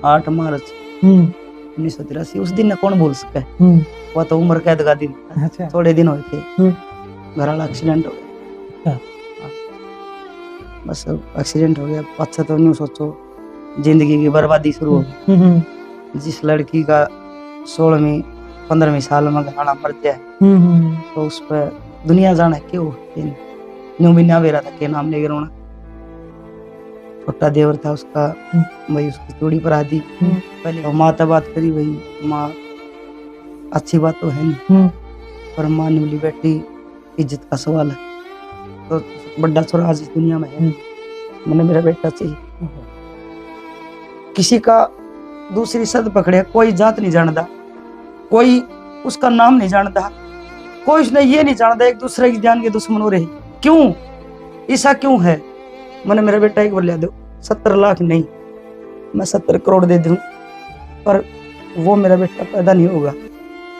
8 मार्च 1983। उस दिन ने कौन भूल सके। वो तो उम्र कैद का दिन था। अच्छा। थोड़े दिन हुए थे, घर वाला एक्सीडेंट हो गया। बस एक्सीडेंट हो गया, अच्छा तो नहीं सोचो, जिंदगी की बर्बादी शुरू हो गई। जिस लड़की का 16वीं 15वीं साल में घराना मर जाए तो उस पर दुनिया जाने क्यों न्यू भी ना बेरा था के नाम लेके रोना। छोटा देवर था उसका, भाई उसकी चूड़ी पर आदि पहले वो माँ तो बात करी, भाई माँ अच्छी बात तो है नहीं, पर माँ ने बोली बेटी इज्जत का सवाल है, तो बड़ा छोरा आज इस दुनिया में है, मैंने मेरा बेटा चाहिए। किसी का दूसरी सद पकड़े, कोई जात नहीं जानता, कोई उसका नाम नहीं जानता, कोई उसने ये नहीं जानता एक दूसरे की जान के दुश्मन हो रहे। क्यों ऐसा क्यों है? मैंने मेरा बेटा एक बोलिया दो 70 लाख नहीं, मैं 70 करोड़ दे दूं, पर वो मेरा बेटा पैदा नहीं होगा,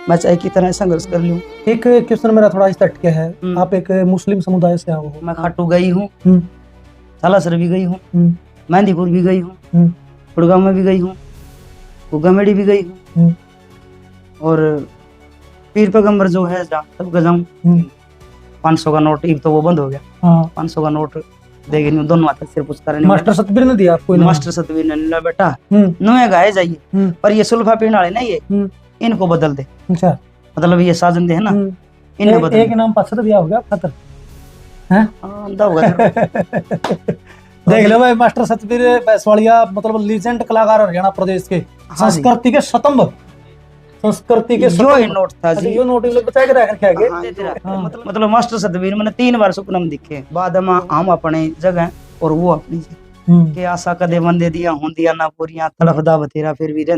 मैं चाहे कितना संघर्ष कर लूं। एक क्वेश्चन मेरा थोड़ा इस तटके है, आप एक मुस्लिम समुदाय से आओ। मैं खाटू गई हूँ, सालासर भी गई हूँ, मेहंदीपुर भी गई हूँ, गुड़गांव में भी गई हूँ, गुगामेड़ी भी गई हूँ, और पीर पैगंबर जो है जहाँ तब गजाऊं। 500 का नोट एक तो वो बंद हो गया। 500 का नोट देगी नहीं, दोनों हाथ सिर पुचकार मास्टर सतबीर ने दिया आपको? मास्टर सतबीर ने ला बेटा नुए गाए जाइए, पर ये सुल्फा पीने वाले ना ये इनको बदल दे। अच्छा, मतलब ये साजन दे है ना, इन्हें बदल एक नाम पास तो दिया हो गया खतर हैं? अंधा होगा। देख लो भाई, मास्टर सतबीर बैसवालिया मतलब लीजेंड कलाकार हरियाणा प्रदेश के, संस्कृति के स्तंभ, संस्कृति के जो ही नोट था जी, यो नोट बचा के रख के मतलब मास्टर सतबीर मैंने 3 बार सुपना में दिखे, बाद में हम अपने जगह और वो अपनी जगह के आशा कदे बंदे दिया हूं दिया ना पूरियां तड़फदा बतेरा फिर भी रह।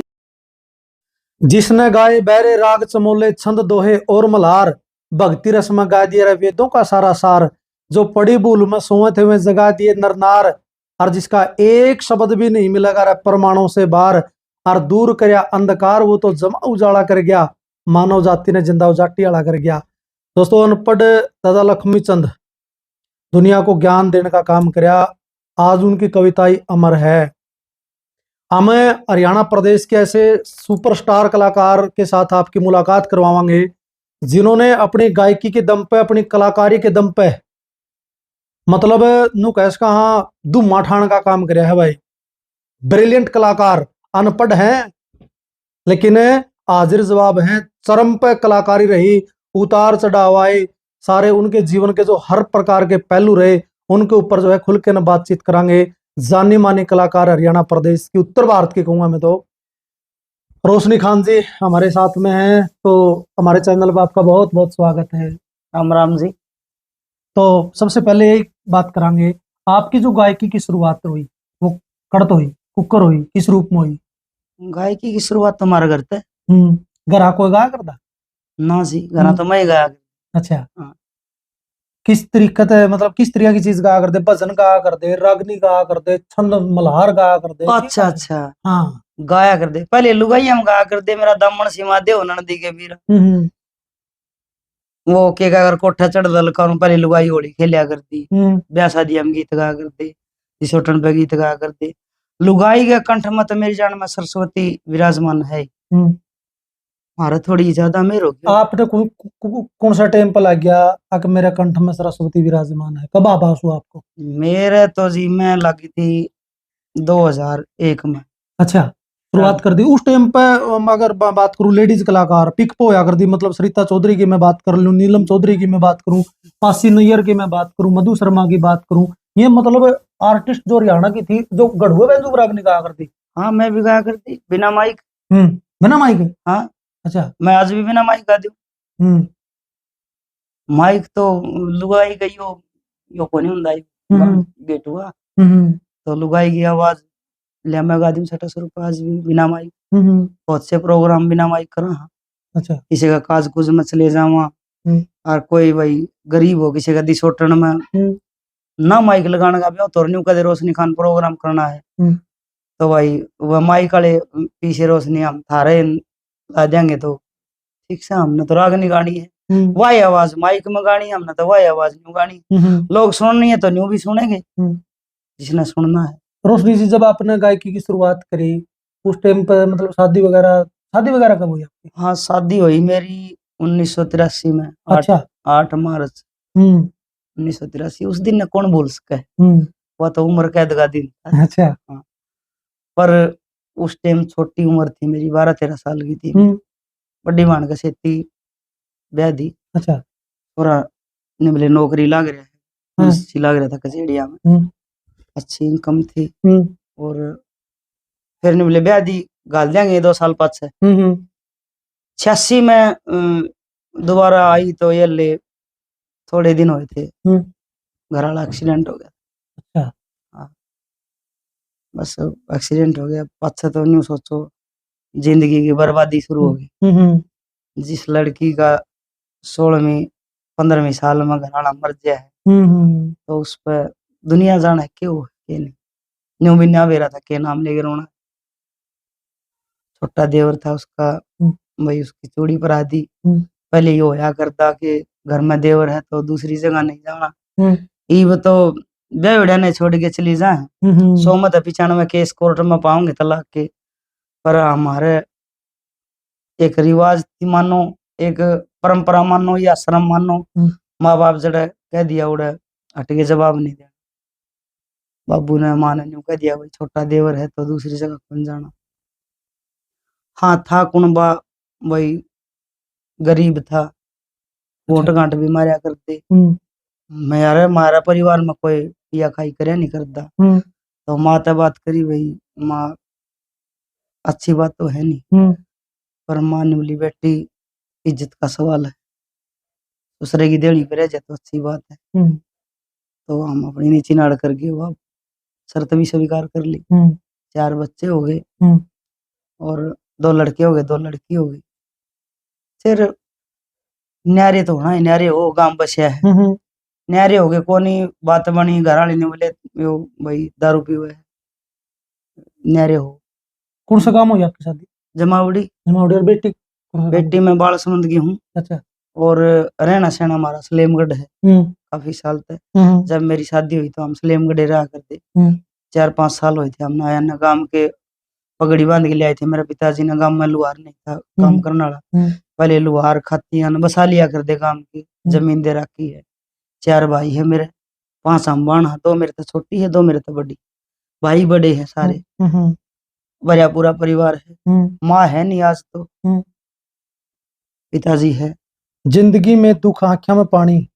जिसने गाए बैरे राग चमोले छंद दोहे और मल्हार, भक्ति रस में गा दिया वेदों का सारा सार, जो पड़ी भूल में सोए थे वे जगा दिए नरनार, और जिसका एक शब्द भी नहीं मिलेगा परमाणु से बाहर, और दूर करया अंधकार वो तो जमा उजाला कर गया, मानव जाति ने जिंदा उजाटी आला कर गया। दोस्तों, अनपढ़ दादा लक्ष्मी चंद दुनिया को ज्ञान देने का काम करया, आज उनकी कविताएं अमर है। हमें हरियाणा प्रदेश के ऐसे सुपरस्टार कलाकार के साथ आपकी मुलाकात करवाएंगे जिन्होंने अपनी गायकी के दम पे, अपनी कलाकारी के दम पे मतलब नू कैस कहा धुम्मा ठाण का काम कराया है भाई। ब्रिलियंट कलाकार, अनपढ़ हैं लेकिन हाजिर जवाब हैं, चरम पे कलाकारी रही, उतार चढ़ाव आए, सारे उनके जीवन के जो हर प्रकार के पहलू रहे उनके ऊपर जो है खुल के न बातचीत करांगे। जाने माने कलाकार हरियाणा प्रदेश की, उत्तर भारत के कहूंगा मैं तो, रोशनी खान जी हमारे साथ में हैं, तो हमारे चैनल पर आपका बहुत बहुत स्वागत है। राम राम जी। तो सबसे पहले एक बात करांगे, आपकी जो गायकी की शुरुआत हुई वो कड़त हुई, कुकर हुई, किस रूप में हुई? गायकी की शुरुआत तो हमारा घर थे। घरा कोई गाया करता? ना जी, घरा तो मैं ही गाया। अच्छा, किस तरीके से, मतलब किस तरह की चीज गाया करते? भजन गाया करते, रागनी गाया करते, छंद मल्हार गाया करते? अच्छा अच्छा, हाँ, गाया करते। पहले लुगाई हम गाया करते, मेरा दामन सीमा दे ननदी के वीर वो के अगर कोठा चढ़ दल करूं, पहले लुगाई होली खेलिया करती, ब्याह शादी हम गीत गाया करते, जिसोटन पे गीत गाया करते। लुगाई के कंठ में तो मेरी जान में सरस्वती विराजमान है, हमारा थोड़ी ज्यादा मेर हो गया। आपने कौन सा टाइम पर लग गया अगर मेरे कंठ में सरस्वती विराजमान है? कब आभास हुआ आपको? मेरे तो जी मैं लगी थी 2001 में। अच्छा, शुरुआत कर दी उस टाइम पे। अगर बात करूं लेडीज कलाकार पिक पे होया कर दी, मतलब सरिता चौधरी की मैं बात कर लूं, नीलम चौधरी की मैं बात करूं, पासी नैयर की मैं बात करूं, मधु शर्मा की बात करूं, ये मतलब आर्टिस्ट जो हरियाणा की थी, जो गढ़ुए बेंजू रागनी गाया करती। हाँ, मैं भी गाया करती बिना माइक। बिना माइक? हाँ। अच्छा, मैं आज भी बिना माइक गा दूं। माइक तो लुगाई गई यो कोनी हुंदा गेट हुआ तो लुगाई की आवाज ले मैं गा दूं 600 रुपये आज भी बिना माइक। बहुत से प्रोग्राम बिना माइक करा। अच्छा, किसी का काज कुछ में चले जावा, और कोई भाई गरीब हो किसी का दिसोटन में ना माइक लगाने का भी तो न्यू कदे रोशनी खान प्रोग्राम करना है तो भाई वह माइक वाले पीछे रोशनी हम थारे ला देंगे, तो ठीक से हमने तो रागनी गानी है, वही आवाज माइक में गानी, हमने तो वही आवाज न्यू गानी। लोग सुननी है तो न्यू भी सुनेंगे जिसने सुनना है। रोशनी जी, जब आपने गायकी की शुरुआत करी उस टाइम पर मतलब शादी वगैरह कब हुई आपकी? हाँ, शादी हुई मेरी 1983 में। अच्छा। 8 मार्च हम्म 1983। उस दिन ने कौन भूल सके, हम्म वह तो उम्र कैद का दिन था। अच्छा। हाँ, पर उस टाइम छोटी उम्र थी मेरी, 12-13 साल की थी। हम्म बड़ी मान के सेती ब्याह दी। अच्छा। और निबले नौकरी लाग रहा है, हाँ। पुलिस सी लाग रहा था कचेड़िया में, हम्म अच्छी इनकम थी। हम्म और फिर निबले ब्याह दी, गाल देंगे 2 साल पाछे। हम्म 86 में दोबारा आई तो ये ले थोड़े दिन हुए थे, हम्म घर वाला एक्सीडेंट हो गया। अच्छा। हाँ, बस एक्सीडेंट हो गया। पाछे तो न्यू सोचो, जिंदगी की बर्बादी शुरू हो गई। हम्म जिस लड़की का 16वीं 15वीं साल में घर वाला मर गया है, तो उस पर दुनिया जाने क्यों के नहीं। न्यू भी ना बेरा था के नाम लेके रोना। छोटा देवर था उसका, भाई उसकी चूड़ी पर आदि पहले ये होया करता कि घर में देवर है तो दूसरी जगह नहीं जाना। ईब तो बेवड़िया ने छोड़ के चली जाए। 195 केस कोर्ट में पाओगे तलाक के। पर हमारे एक रिवाज थी मानो, एक परंपरा मानो या शर्म मानो, माँ बाप जड़े कह दिया उड़े हट के जवाब नहीं देना। बाबू ने माँ ने न्यू कह दिया भाई छोटा देवर है तो दूसरी जगह कौन जाना। हाँ, था कुनबा भाई, गरीब था, वोट गांठ भी मारा करते। हमारा परिवार में कोई पिया खाई करे नहीं करता। तो माँ तो बात करी भाई, माँ अच्छी बात तो है नहीं, पर माँ ने बोली बेटी इज्जत का सवाल है, दूसरे की देड़ी पे रह जाए तो अच्छी बात है। तो हम अपनी नीची नाड़ करके वो शर्त भी स्वीकार कर ली। 4 बच्चे हो गए, और 2 लड़के हो गए 2 लड़की हो गई। फिर न्यारे तो होना ही, न्यारे हो गांव बसिया है, न्यारे हो गए कोनी बात बनी। घर वाले ने बोले यो भाई दारू पीवे है, न्यारे हो। कौन सा काम हुई आपकी शादी? जमावड़ी। जमावड़ी। और बेटी कौन सा काम बेटी मैं बाल समझ गई हूँ। अच्छा। और रहना सहना हमारा सलेमगढ़ है काफी साल तक। जब मेरी शादी हुई तो हम सलेमगढ़ रहा करते। 4-5 साल हुए थे हम आया ना गांव के, पगड़ी बांध के ले आए थे। मेरे पिताजी ने गांव में लुहार नहीं था काम करने वाला, पहले लुहार खतियान बसा लिया कर दे गांव की, जमीन दे रखी है। 4 भाई है मेरे, 5 हम बाण, 2 मेरे तो छोटी है 2 मेरे तो बड़ी। भाई बड़े हैं सारे, बड़ा पूरा परिवार है। माँ है नहीं आज तो, पिताजी है। जिंदगी में दुख आंखों में पानी,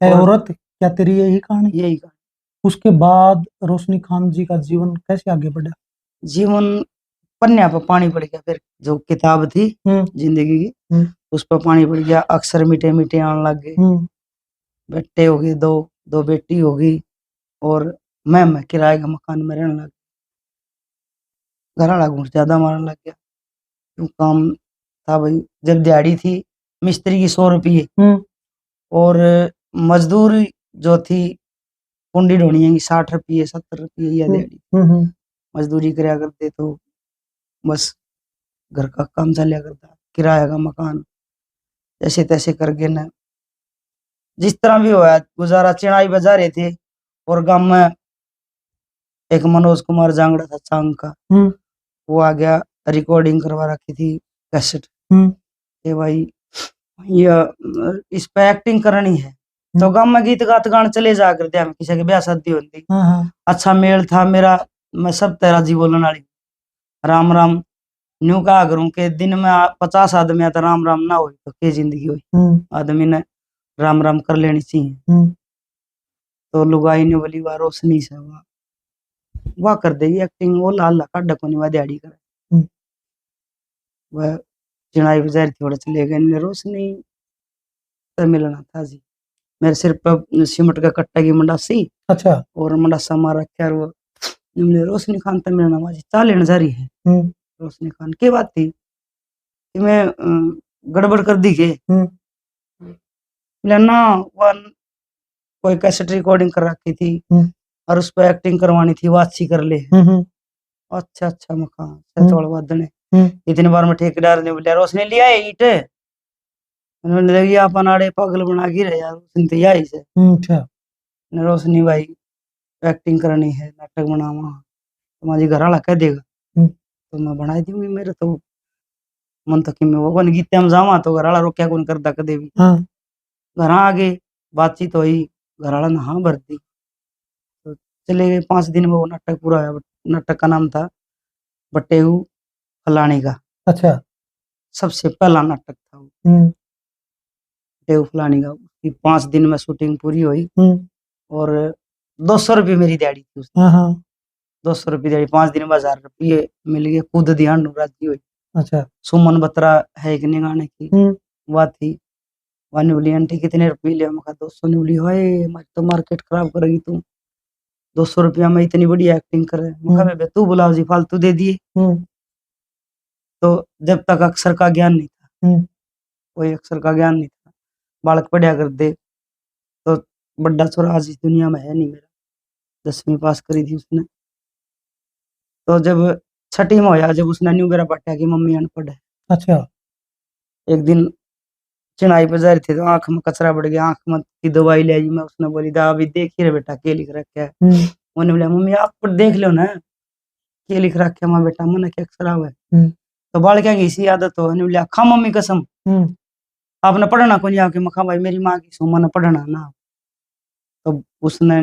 ऐ औरत क्या तेरी यही कहानी? यही कहानी। उसके बाद रोशनी खान जी का जीवन कैसे आगे बढ़ा? जीवन पन्या पर पानी पड़ गया। फिर जो किताब थी जिंदगी की, उस पर पानी पड़ गया। अक्सर मीठे मीठे आने लग गए। बेटे हो गए 2 बेटी हो गई। और मैं किराए का मकान में रहने लग, घर वाला घूस ज्यादा मारने लग गया। क्यों काम था भाई, जब दिहाड़ी थी मिस्त्री की 100 रुपये, और मजदूरी जो थी कुंडी ढोनिया की 60 रुपये 70 रुपये या दिहाड़ी मजदूरी कराया करते। तो बस घर का काम चलिया करता, किराया का मकान जैसे तैसे करके न जिस तरह भी हुआ गुजारा। चिड़ाई बजा रहे थे, और गांव में एक मनोज कुमार जांगड़ा था चांग का, वो आ गया, रिकॉर्डिंग करवा रखी थी कैसेट के भाई ये इस पे एक्टिंग करनी है। तो गांव में गीत गात गान चले जा करते हम, किसी के ब्याह शादी होती। अच्छा मेल था मेरा, मैं सब तेरा जी बोलने वाली राम राम न्यू कहा करूं के दिन में 50 आदमी तो राम राम ना हो तो के जिंदगी हुई। आदमी ने राम राम कर लेनी चाहिए। तो लुगाई ने बोली वाह रोशनी से वाह कर देगी एक्टिंग, वो लाल का डकोनी वाह दिहाड़ी करे। वह चिड़ाई बजारी थोड़ा चले गए। रोशनी तो मिलना था जी, मेरे सिर पर सीमेंट का कट्टा की मंडासी। अच्छा। और मंडासा मार रखा है। वो रोशनी खान तो मिलना माजी चाल लेने जा रही है। रोशनी खान की बात थी कि मैं गड़बड़ कर दी के ना, वो कोई कैसेट रिकॉर्डिंग कर रखी थी और उस पर एक्टिंग करवानी थी, वो अच्छी कर ले। अच्छा अच्छा मकान से थोड़ा बदने इतनी बार में ठेकेदार ने बोला रोशनी लिया है ईट, उन्होंने लगी अपन आड़े पागल बना के रहे यार रोशनी तो यही से। अच्छा रोशनी भाई एक्टिंग करनी है, नाटक बनावा, तुम्हारी घर वाला कह देगा तो मैं बनाई दूंगी। मेरे तो मन तो कि मैं वो बन गीते में जावा तो घरवाला रोक्या कौन करता कदे भी। हाँ घर आ गए, बातचीत हुई, घरवाला ने हाँ भर दी। तो चले गए 5 दिन में वो नाटक पूरा हुआ। नाटक का नाम था बटेऊ फलाने का। अच्छा सबसे पहला नाटक था वो, हम्म बटेऊ फलाने का। उसकी 5 दिन में शूटिंग पूरी हुई हम्म और 200 रुपये मेरी दिहाड़ी थी उसमें। हाँ हाँ 200 रुपये दिहाड़ी, 5 दिन में 1000 रुपये मिल गए। कूद दिया राजी हुई। अच्छा सुमन बत्रा है एक ने गाने की, हम्म वह थी। वन बोली आंटी कितने रुपये लिया? मैं कहा 200। ने बोली हाय हमारी तो मार्केट खराब करेगी तू, 200 रुपया में इतनी बड़ी एक्टिंग करे। मैं कहा बेबे तू बुलाओ जी, फालतू दे दिए। हम्म तो जब तक अक्षर का ज्ञान नहीं था, हम्म कोई अक्षर का ज्ञान नहीं था, बालक पढ़िया कर दे। तो बड़ा छोरा आज इस दुनिया में है नहीं मेरा। 10वीं पास करी थी उसने। तो जब छठी में होया, जब उसने न्यू मेरा पाटा कि मम्मी अनपढ़ है। अच्छा एक दिन चिनाई पे जा रहे थे तो आंख में कचरा बढ़ गया, आंख में की दवाई ले आई। मैं उसने बोली दा अभी देख ही रहे बेटा क्या लिख रखा है। उन्होंने बोला मम्मी आप पर देख लो ना क्या लिख रखा है। मैं बेटा मन क्या अक्षर हुआ है। तो बाल क्या इसी आदत हो। उन्होंने बोला खा मम्मी कसम आपने पढ़ना को नहीं आके। मखा भाई मेरी माँ की सो मैंने पढ़ना ना। तो उसने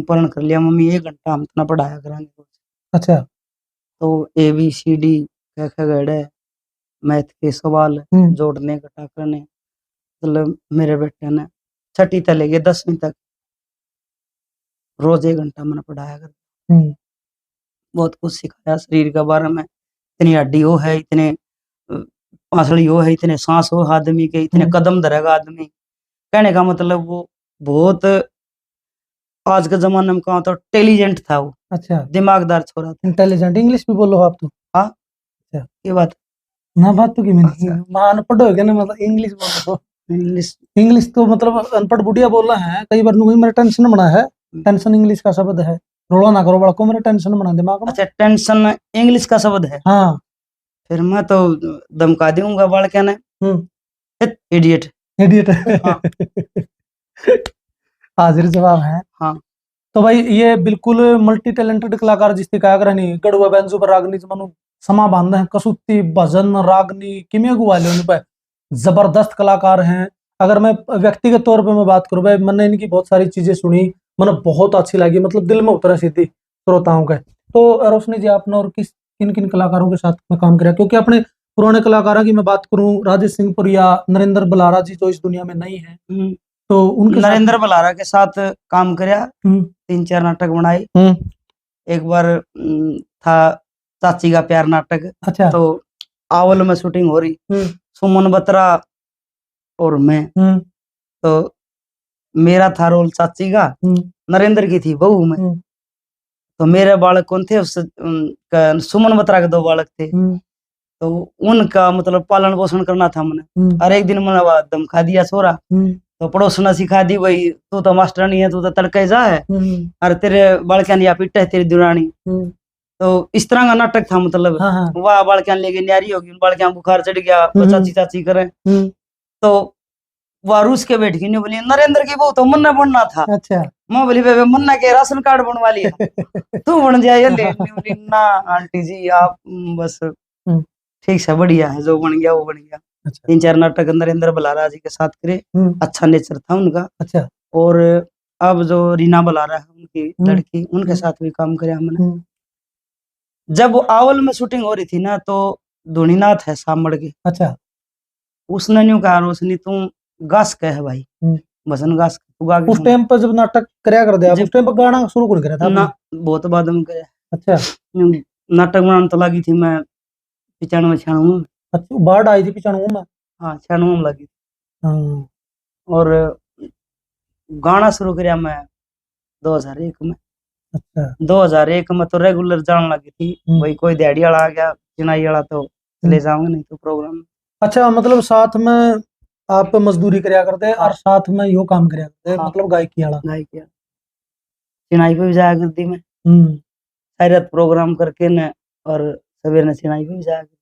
पढ़न कर लिया। मम्मी 1 घंटा हम इतना पढ़ाया कराएंगे। अच्छा तो ABCD ख ख गड़े मैथ के सवाल जोड़ने घटा करने, मतलब मेरे बेटे ने छठी तक ले गए 10वीं तक रोज 1 घंटा मैंने पढ़ाया कर। बहुत कुछ सिखाया शरीर के बारे में। इतनी हड्डी हो है, इतने पासड़ी हो है, इतने सांस हो आदमी के, इतने कदम धरेगा आदमी। कहने का मतलब वो बहुत आज के जमाने में कहा तो इंटेलिजेंट था वो। अच्छा दिमागदार छोरा था। इंटेलिजेंट इंग्लिश भी बोलो आप तो। हाँ अच्छा ये बात ना बात तो की मैंने वहाँ अनपढ़ हो गया ना, मतलब इंग्लिश बोलो तो इंग्लिश इंग्लिश तो मतलब अनपढ़ बुढ़िया बोलना है कई बार मेरा टेंशन बना है। टेंशन इंग्लिश का शब्द है, रोला ना करो बड़को मेरा टेंशन बना दिमाग में। अच्छा टेंशन इंग्लिश का शब्द है। हाँ फिर मैं तो धमका दूंगा बाल क्या ने इडियट। इडियट हाँ हाजिर जवाब है। हाँ तो भाई ये बिल्कुल मल्टी टैलेंटेड कलाकार जिसकी क्या करनी गढ़ुआ बेंजू पर रागनी मनु समा बांधे हैं कसुत्ती भजन रागनी किमे गुवाले उन पे जबरदस्त कलाकार हैं। अगर मैं व्यक्तिगत तौर पे मैं बात करूं भाई मैंने इनकी बहुत सारी चीजें सुनी, मैंने बहुत अच्छी लगी, मतलब दिल में उतरा सीधी श्रोताओं के। तो रोशनी जी आपने और किस किन किन कलाकारों के साथ में काम किया? क्योंकि अपने पुराने कलाकारों की मैं बात करूं राजेश सिंह पुरिया नरेंद्र बलारा जी जो इस दुनिया में नहीं है, तो उनके नरेंद्र बलारा के साथ काम किया। 3-4 नाटक बनाए। एक बार था चाची का प्यार नाटक। अच्छा तो आवल में शूटिंग हो रही, सुमन बत्रा और मैं। तो मेरा था रोल चाची का, नरेंद्र की थी बहू में। तो मेरे बालक कौन थे उस सुमन बत्रा के 2 बालक थे। तो उनका मतलब पालन पोषण करना था मैंने। हर एक दिन मैंने धमका दिया छोरा। तो पड़ोसना सिखा दी भाई तू तो मास्टर नहीं है, तू तो तड़के जा है और तेरे बालकन या पिट है तेरी दुरानी। तो इस तरह का नाटक था मतलब। वाह बालकन लेके न्यारी होगी, उन बालकन बुखार चढ़ गया, वो चाची चाची करे। तो वह रूस के बैठ गई, नहीं बोली नरेंद्र की बहू तो मुन्ना बनना था। अच्छा मैं बोली बेबे मुन्ना के राशन कार्ड बनवा लिया तू बन जाए ले। बोली ना आंटी जी आप बस ठीक से बढ़िया है, जो बन गया वो बन गया। 3-4 नाटक नरेंद्र बलारा जी के साथ करे। अच्छा नेचर था उनका। अच्छा और अब जो रीना बलारा है उनकी लड़की, उनके साथ भी काम करे हमने। जब आवल में शूटिंग हो रही थी ना तो धोनीनाथ है सामड़ के। अच्छा उसने न्यू कहा रोशनी तुम गास कह भाई भजन गास तू गा के उस टाइम पर जब नाटक करया कर दिया उस टाइम पर गाना शुरू कर करा था ना बहुत बाद में करे। अच्छा नाटक बनाने तो लगी थी मैं 95-96 में। अच्छा बाढ़ आई थी 95 में। हाँ 96 में लगी थी। और गाना शुरू किया मैं 2001 में। अच्छा 2001 में तो रेगुलर जाने लगी थी भाई, कोई दिहाड़ी वाला आ गया चिनाई वाला तो ले जाऊंगा नहीं तो प्रोग्राम। अच्छा मतलब साथ में आप मजदूरी करया करते हैं और साथ में यो काम करया करते हैं, मतलब गायकी वाला गायकी चिनाई पे भी जाया करती मैं सारी रात प्रोग्राम करके न, और सवेरे चिनाई पे भी जाया करती।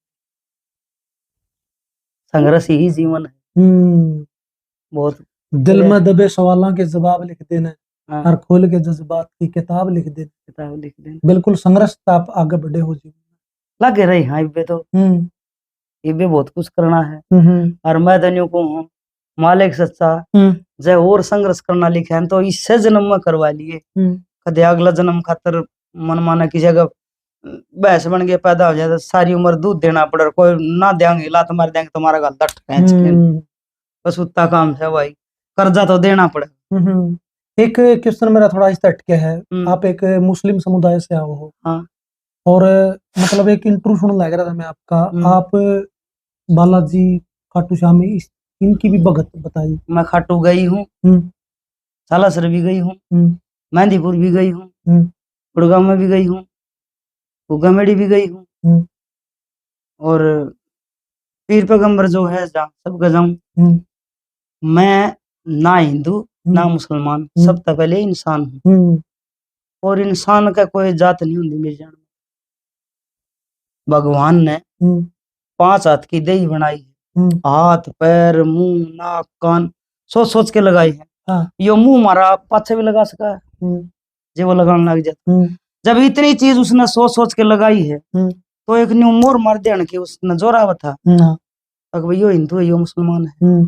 संघर्ष ही जीवन है। बहुत दिल में दबे सवालों के जवाब लिख देना और खोल के जज्बात की किताब लिख देना। किताब लिख देना बिल्कुल संघर्ष आप आगे बढ़े हो जीवन में। लगे रही हाँ इबे तो इबे बहुत कुछ करना है और मैं धन्यों को हूँ मालिक सच्चा जय और संघर्ष करना लिखे हैं तो इससे जन्म में करवा लिए कदे अगला जन्म खातर मन माना की जगह भैंस बन के पैदा हो जाए तो सारी उम्र दूध देना पड़े कोई ना देंगे लात मार देंगे तुम्हारा गल दट खींच के बस उतना काम है भाई कर्जा तो देना पड़े। एक क्वेश्चन मेरा थोड़ा इस हटके है, आप एक मुस्लिम समुदाय से आओ हो। हाँ। और मतलब एक इंटरव्यू सुन लग रहा था मैं आपका, आप बालाजी खाटू श्याम इनकी भी भगत बताई। मैं खाटू गई हूँ, सालासर भी गई हूँ, मेहंदीपुर भी गई हूँ, गुड़गांव में भी गई हूँ, गुगामेड़ी भी गई हूँ और पीर पैगंबर जो है जहाँ सब गजाऊं। मैं ना हिंदू ना मुसलमान, सबसे पहले इंसान हूँ और इंसान का कोई जात नहीं होती मेरी जान में। भगवान ने 5 हाथ की देही बनाई है, हाथ पैर मुंह नाक कान सोच सोच के लगाई है। यो मुंह मारा पाछे भी लगा सका है जे वो लगाने लग जाता। जब इतनी चीज उसने सोच सोच के लगाई है तो एक न्यू मोर मार देने के उसने जोरा था अगर यो हिंदू है यो मुसलमान है।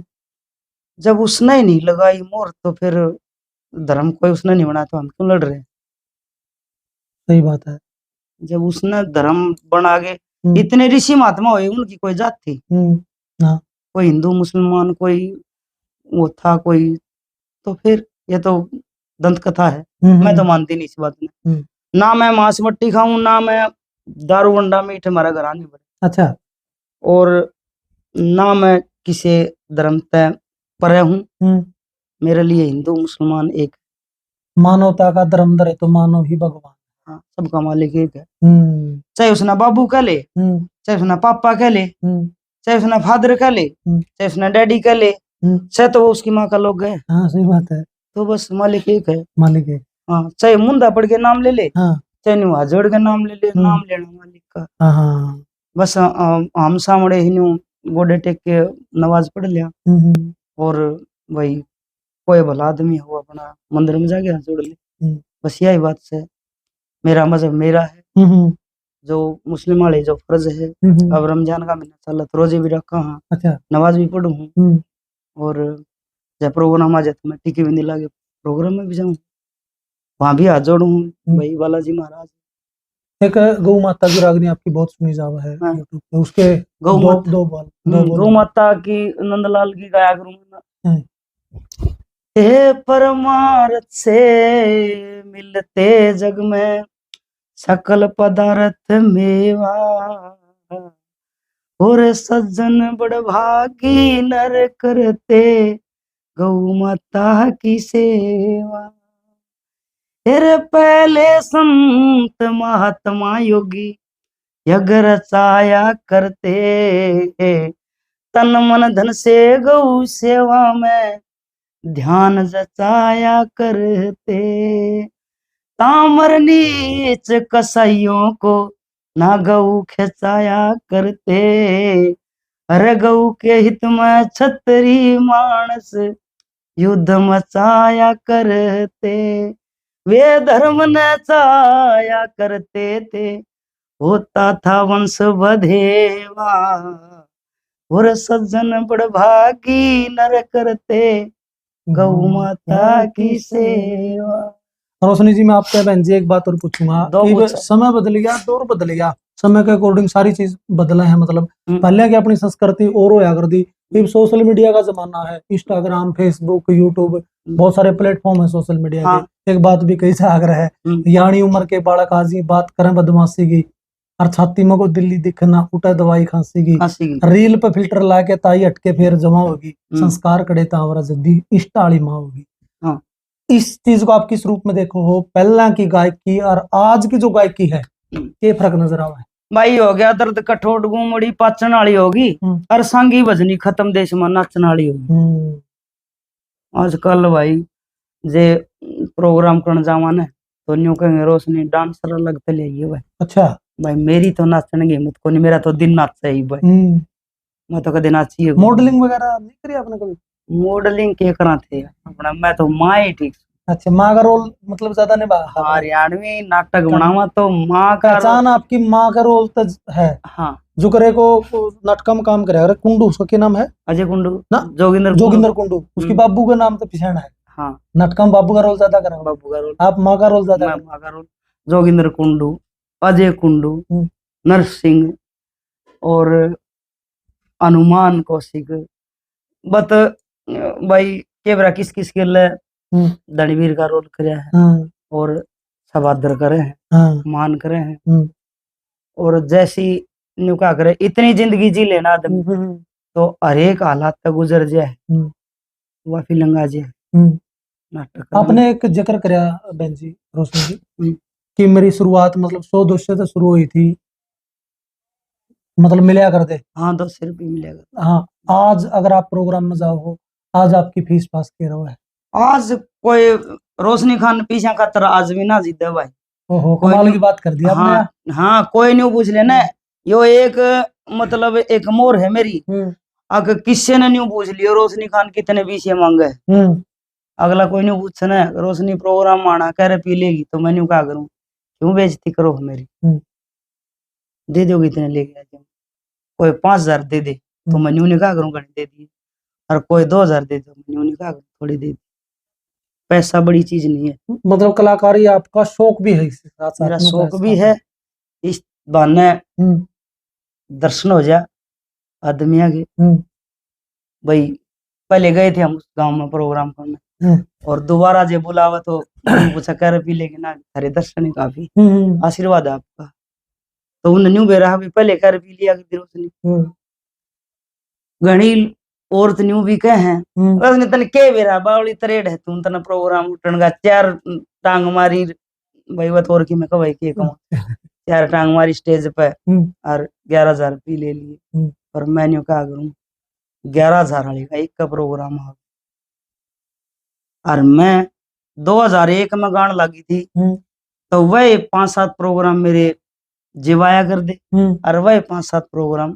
जब उसने ही नहीं लगाई मोर तो फिर धर्म कोई उसने नहीं बनाया तो हम क्यों लड़ रहे हैं। सही बात है। जब उसने धर्म बना के इतने ऋषि महात्मा हुए उनकी कोई जात थी कोई हिंदू मुसलमान कोई वो था कोई, तो फिर ये तो दंत कथा है। मैं तो मानती नहीं इस बात में। ना मैं मांस मट्टी खाऊं ना मैं दारू वंडा मीठ हमारा घर आने पड़े। अच्छा। और ना मैं किसी धर्म तय पर हूँ। मेरे लिए हिंदू मुसलमान एक मानवता का धर्म धरे तो मानव ही भगवान। हाँ, सबका मालिक एक है। चाहे उसने बाबू कह ले, चाहे उसने पापा कह ले, चाहे उसने फादर कह ले, चाहे उसने डैडी कह ले, चाहे तो वो उसकी माँ का लोग है। हाँ सही बात है। तो बस मालिक एक है। मालिक एक। हाँ, चाहे मुंदा पढ़ के नाम ले ले, चाहे नुआ जोड़ के नाम ले ले, नाम लेना मालिक का। बस हम सामने ही न्यू गोडे टेक के नमाज पढ़ लिया और वही कोई भला आदमी हो अपना मंदिर में जाके हाथ जोड़ ले, बस यही बात से। मेरा मजहब मेरा है, जो मुस्लिम वाले जो फर्ज है। अब रमजान का महीना चल तो रोजे भी रखा हाँ। अच्छा। नमाज भी पढ़ू हूँ और जब प्रोग्राम आ जाए तो मैं टिकी बिंदी लाके प्रोग्राम में भी जाऊँ, वहां भी हाथ जोड़ू हूँ भाई बालाजी महाराज। एक गौ माता की रागनी आपकी बहुत सुनी जावा है यूट्यूब पे, उसके गौ माता की नंदलाल की गाया करूँ। हे परमार्थ से मिलते जग में सकल पदार्थ मेवा और सज्जन बड़ भागी नर करते गौ माता की सेवा। तेरे पहले संत महात्मा योगी यज्ञ रचाया करते तन मन धन से गौ सेवा में ध्यान जचाया करते। तामर नीच कसाइयों को ना गौ खिंचाया करते, अरे गौ के हित में छतरी मानस युद्ध मचाया करते। वे धर्म नचाया करते थे होता था वंश बधेवा और सज्जन बड़ भागी नर करते गौ माता की सेवा। रोशनी जी मैं आपसे बहन जी एक बात और पूछूंगा, समय बदल गया दौर बदल गया, समय के अकॉर्डिंग सारी चीज बदला है। मतलब पहले की अपनी संस्कृति और होया कर दी, अब सोशल मीडिया का जमाना है, इंस्टाग्राम फेसबुक यूट्यूब बहुत सारे प्लेटफॉर्म है सोशल मीडिया के। एक बात भी कही जा है, यानी उम्र के बालक आज बात करें बदमाशी की और छाती में को दिल्ली दिखना उठा दवाई खांसी की, रील पे फिल्टर ला के ताई हटके फिर जमा होगी, संस्कार करे तावरा जद्दी इष्ट आली माँ होगी। इस चीज को आप किस रूप में देखो हो, पहला की गायकी और आज की जो गायकी है ये फर्क नजर आवा है? भाई हो गया दर्द कठोट गुमड़ी पाचन वाली होगी और सांगी भजनी खत्म देश में नाचन वाली होगी। आजकल भाई जे प्रोग्राम करने जावा ने तो न्यू कहेंगे रोशनी डांसर अलग पे ले आइए भाई। अच्छा भाई मेरी तो नाचने की हिम्मत को नहीं, मेरा तो दिन नाच ही भाई। मैं तो कदे नाची। मॉडलिंग वगैरह नहीं करी आपने कभी? मॉडलिंग के करा थे अपना, मैं तो माँ ही ठीक अच्छा, माँ का रोल मतलब ज्यादा निभाया? हरियाणवी नाटक बनावा तो माँ का पहचान आपकी माँ का रोल तो है। हाँ, जो करे को नाटक में काम करे। अरे कुंडू, उसका क्या नाम है? अजय कुंडू ना, जोगिंदर जोगिंदर कुंडू। उसकी बाबू का नाम तो पिछाना है। हाँ, नाटक में बाबू का रोल ज्यादा करा, बाबू का रोल, आप माँ का रोल ज्यादा मैं माँ का रोल। जोगिंदर कुंडू, अजय कुंडू, नरसिंह और हनुमान कौशिक। बत भाई केवरा किस किस के लिए धनीवीर का रोल करे है और सभादर करे हैं, मान करे हैं। और जैसी न्यू क्या करे, इतनी जिंदगी जी लेना आदमी तो हर एक हालात तक गुजर जाए वह फिलंगा जाए नाटक। आपने एक जिक्र करा बहन जी, रोशनी जी, कि मेरी शुरुआत मतलब 100-200 से शुरू हुई थी, मतलब मिलया करते। हाँ, 200 रुपये मिलेगा। हाँ, आज अगर आप प्रोग्राम में जाओ हो, आज आपकी फीस पास के रहो है? आज कोई रोशनी खान पीछा खातर आज भी ना जीते भाई। ओहो, कमाल की बात कर दी आपने। हाँ, हाँ, कोई नहीं पूछ लेना। यो एक मतलब एक मोर है मेरी। अगर किसी ने न्यू पूछ लियो रोशनी खान कितने पीछे मांगे, अगला कोई नहीं पूछना। रोशनी प्रोग्राम आना कह रहे पी लेगी तो मैं क्या करूं, क्यों बेइज्जती करो मेरी। दे दोगे इतने लेके, कोई 5,000 दे दे तो मैं न्यू क्या करूं, घंटे दे दिए। और कोई 2,000 दे दो, न्यू क्या करूं, थोड़ी दे दी। पैसा बड़ी चीज नहीं है। मतलब कलाकारी आपका शौक भी है, इसके साथ साथ मेरा शौक भी है। इस बहाने दर्शन हो जा आदमिया के। भाई पहले गए थे हम उस गांव में प्रोग्राम करने, और दोबारा जे बुलावा तो पूछा कर पी लेके ना, हरे दर्शन ही काफी आशीर्वाद है आपका। तो उन न्यू बेरा भी पहले कर पी लिया रोशनी। घनी औरत न्यू भी कहे हैं रोशनी तने के बेरा बावली तरेड है तुम तना प्रोग्राम उठनगा 4 टांग मारी भाई वत और की मैं कह भाई के कहूं 4 टांग मारी स्टेज पे और 11,000 पी ले लिए। पर मैं न्यू क्या करूं, 11,000 वाली का एक का प्रोग्राम है। और मैं 2001 में गान लगी थी तो वह 5-7 प्रोग्राम मेरे जिवाया कर दे, और वह 5-7 प्रोग्राम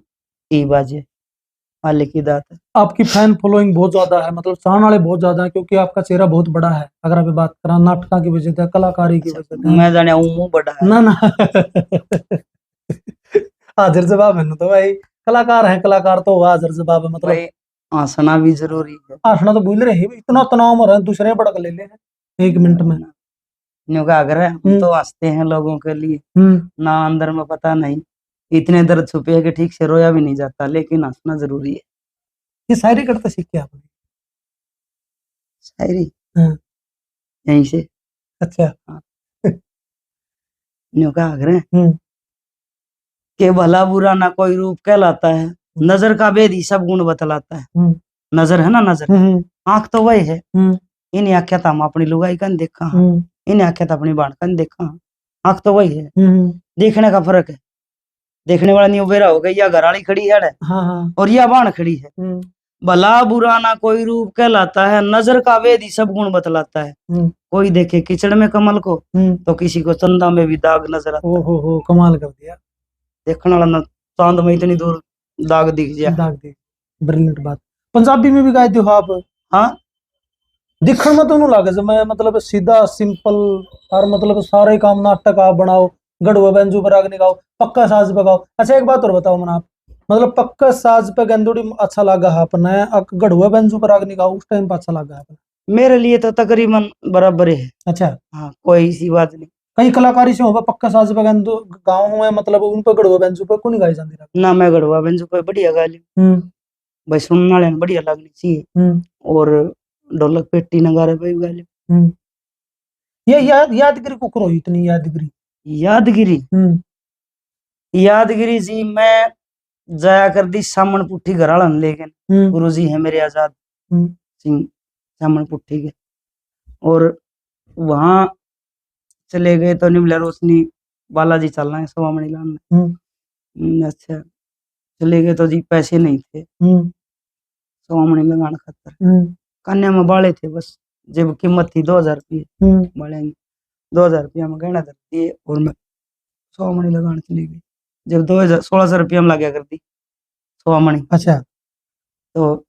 ई बाजे वाले की दात। आपकी फैन फॉलोइंग बहुत ज्यादा है, मतलब चाहने वाले बहुत ज्यादा है, क्योंकि आपका चेहरा बहुत बड़ा है। अगर आप बात करें नाटक की वजह से, कलाकारी की वजह से, मैं जाने मुंह बड़ा है ना ना हाजिर जवाब है तो भाई, कलाकार है, कलाकार तो हुआ हाजिर जवाब है। मतलब भाई हंसना भी जरूरी है। हंसना तो भूल रहे, इतना तनाव में रहे, दूसरे पड़क ले ले 1 मिनट में। न्यू क्या करे, हम तो हंसते हैं लोगों के लिए ना, अंदर में पता नहीं इतने दर्द छुपे है कि ठीक से रोया भी नहीं जाता, लेकिन हंसना जरूरी है। ये शायरी करते सीख के आपने? शायरी यहीं से। अच्छा। न्यू क्या करे के भला बुरा ना कोई रूप कहलाता है, नजर का भेद ही सब गुण बतलाता है। नजर है ना, नजर आंख तो वही है। इन्हें आख्या था हम अपनी लुगाई कन देखा, इन्हें आख्या था अपनी बाण कन देखा। आंख तो वही है, देखने का फर्क है। देखने वाला नहीं उबेरा हो गई, या घर वाली खड़ी है और या बाण खड़ी है। भला बुरा ना कोई रूप कहलाता है, नजर का वेद ही सब गुण बतलाता है। कोई देखे कीचड़ में कमल को तो किसी को चंदा में भी दाग नजर आता है। ओहो, कमाल कर दिया। देखने वाला ना चांद में इतनी दूर दाग दिख जाए। दाग दिख, ब्रिलियंट बात। पंजाबी में भी गाए थे आप? हाँ, दिखण में तो लगे जो मैं मतलब सीधा सिंपल, और मतलब सारे काम नाटक आप बनाओ, गढ़वा बेंजू पर आग निकाओ, पक्का साज पे गाओ। अच्छा एक बात और बताओ मन, आप मतलब पक्का साज पे गेंदुड़ी अच्छा लगा आपने, गढ़वा बेंजू पर आग निकाओ उस टाइम पे अच्छा लगा आपने? मेरे लिए तो तकरीबन बराबर है। अच्छा, हाँ, कोई सी बात नहीं। कहीं कलाकारी से होगा पक्का साज पे गेंदू गाँव हुए, मतलब उन पे गढ़वा बेंजू पे कौन गाई जाती ना, मैं गढ़वा बेंजू पे बढ़िया गा ली भाई, सुनने वाले ने बढ़िया लगनी चाहिए। और ढोलक पेटी नगारे पे गा ली। ये यादगिरी को करो, इतनी यादगिरी। यादगिरी यादगिरी जी मैं जाया कर दी सामन पुट्ठी घराला, लेकिन गुरु जी है मेरे आजाद सिंह सामन पुट्ठी के, और वहां चले गए तो निमला रोशनी बालाजी चलना है सवा मणिलाल में। अच्छा, चले गए तो जी पैसे नहीं थे सवा मणि लगाने खातर। कन्या में बाले थे बस, जब कीमत थी 2,000 रुपये बालेंगे। 2,000 रुपया में गहना धर दिए और मैं सवा मणि लगाने चली गई। जब 2,000-1,600 रुपया में लगा कर दी सवा मणि। अच्छा, तो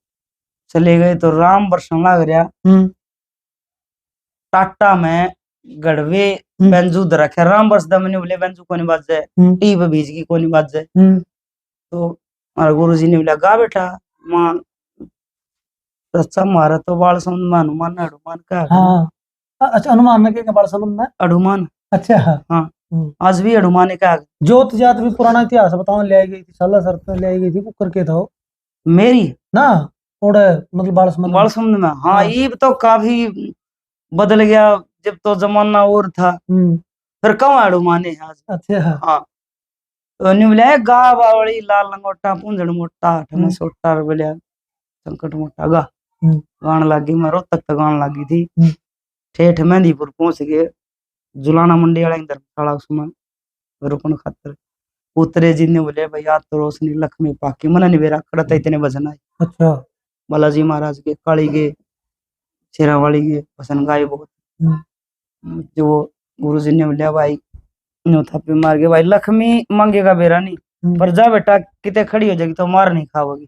चले गए तो राम बरसन लग रहा, टाटा में गढ़वे बेंजू दे रखे राम बरस दा मैंने बोले बेंजू कोनी बाजे टी पे बीज की कोनी बाजे तो हमारे गुरुजी ने बोला गा बेटा मां अच्छा मारा तो बाल समझ में हनुमान हनुमान का हाँ अच्छा हनुमान में के बाल समझ में हनुमान अच्छा हाँ आज भी हनुमान का जोत जात भी पुराना इतिहास बताओ ले आई गई थी साला सर पे ले आई गई थी कुकर के था मेरी ना ओड़े मतलब बाल समझ में हाँ ये तो काफी बदल गया जब तो जमाना और था फिर कहाँ हनुमान है आज अच्छा हाँ तो निवले गा बावड़ी लाल लंगोटा पूंजड़ मोटा ठमन सोटा बोलिया संकट मोटा गा गान लगी मैं रोहतक तक गान लगी थी ठेठ मेहंदीपुर पहुंच गए जुलाना मंडी वाला धर्मशाला उसमें रुकन खातर उतरे जी ने बोले भैया तो रोशनी लक्ष्मी पाकी मन निवेरा करता इतने भजन आए अच्छा बालाजी महाराज के काली के शेरावाली के भजन गाए बहुत जो गुरु जी ने बोलिया भाई न्यू थापे मार के भाई लक्ष्मी मांगेगा बेरा नहीं पर जा बेटा कितने खड़ी हो जाएगी तो मार नहीं खाओगी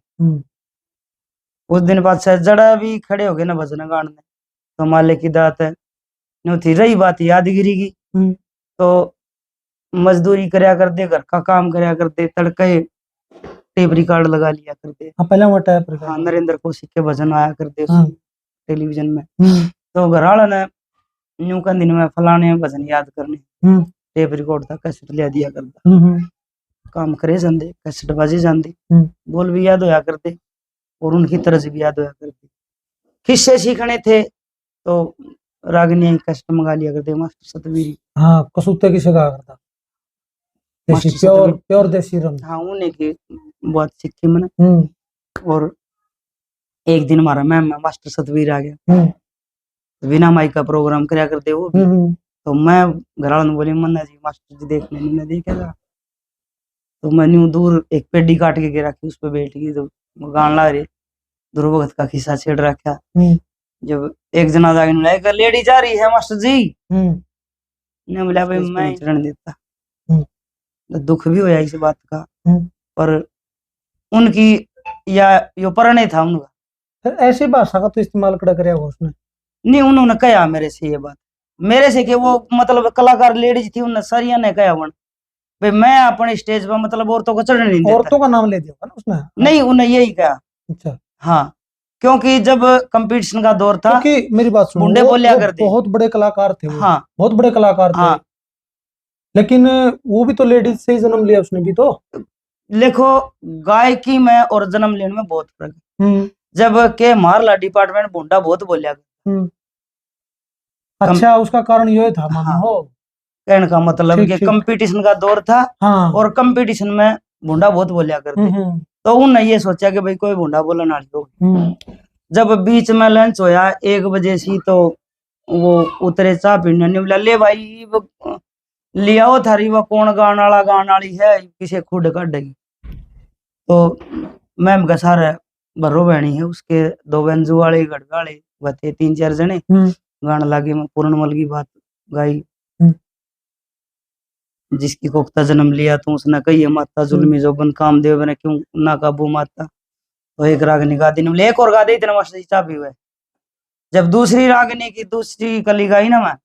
उस दिन बाद से जड़ा भी खड़े हो गए ना भजन गान में तो माले की दात है न्यू थी रही बात यादगिरी की तो मजदूरी करया करते घर का काम करया करते तड़के टेप रिकॉर्ड लगा लिया करते पहले वो टेप हाँ नरेंद्र कौशिक के भजन आया करते टेलीविजन में तो घर वाला ने न्यू का दिन में फलाने भजन याद करने टेप रिकॉर्ड था कैसेट ले दिया करता काम करे जाते कैसेट बाजी जाती बोल भी याद होया करते और उनकी तरज भी याद होया करती किससे सीखने थे तो रागनी कैसेट मंगा लिया करते मास्टर सतवीर हाँ कसूते की सिखा करता प्योर देसी रंग हाँ उन्हें की बहुत सीखी मैंने और एक दिन हमारा मैम मास्टर सतवीर आ गया बिना माइक का प्रोग्राम करया करते वो तो मैं घर वालों बोली मन्ना जी मास्टर जी देखने नहीं देखेगा तो मैंने दूर एक पेडी काट के रखी उस पर बैठ गई तो गान ला रही ध्रुव भगत का खिस्सा छेड़ रखा जब एक जना जाके लेडी जा रही है मास्टर जी ने बोला भाई मैं चरण देता तो दुख भी होया इस बात का पर उनकी या यो प्रणय था उनका फिर ऐसी भाषा का तो इस्तेमाल करा उसने नहीं उन्होंने कहा मेरे से ये बात मेरे से कि वो मतलब कलाकार लेडीज थी उन्हें सारिया ने कहा वन भाई मैं अपने स्टेज पर मतलब औरतों को चढ़ने नहीं देता औरतों का नाम ले दिया ना उसने नहीं उन्हें यही कहा अच्छा हाँ क्योंकि जब कंपटीशन का दौर था क्योंकि मेरी बात सुनो मुंडे बोलिया करते बहुत बड़े कलाकार थे हाँ बहुत बड़े कलाकार थे लेकिन वो भी तो लेडीज से ही जन्म लिया उसने भी तो देखो गायकी में और जन्म लेने में बहुत फर्क है जब के मारला डिपार्टमेंट बुंडा बहुत बोलिया अच्छा उसका कारण ये था हाँ, हो कहने का मतलब कि कंपटीशन का दौर था हाँ, और कंपटीशन में बुंडा बहुत बोलिया करते तो उन्होंने ये सोचा कि भाई कोई बुंडा बोलने वाली होगी जब बीच में लंच होया 1 बजे सी तो वो उतरे चाह पीने ने बोला ले भाई लियाओ थारी वो कौन गान वाली है किसे खुद काटेगी तो मैम का सारा भरो बहनी है उसके 2 बेंजू वाले गढ़वे वाले बते 3-4 जने गाना लागे में पूर्णमल की बात गाई जिसकी कोफ्ता जन्म लिया तो उसने कही माता जुल्मी जोबन कामदेव ने क्यों ना काबू माता तो एक रागनी गा दी एक और गा दी इतना मास्टर चाबी हुआ जब दूसरी रागनी की दूसरी कली गाई ना मैं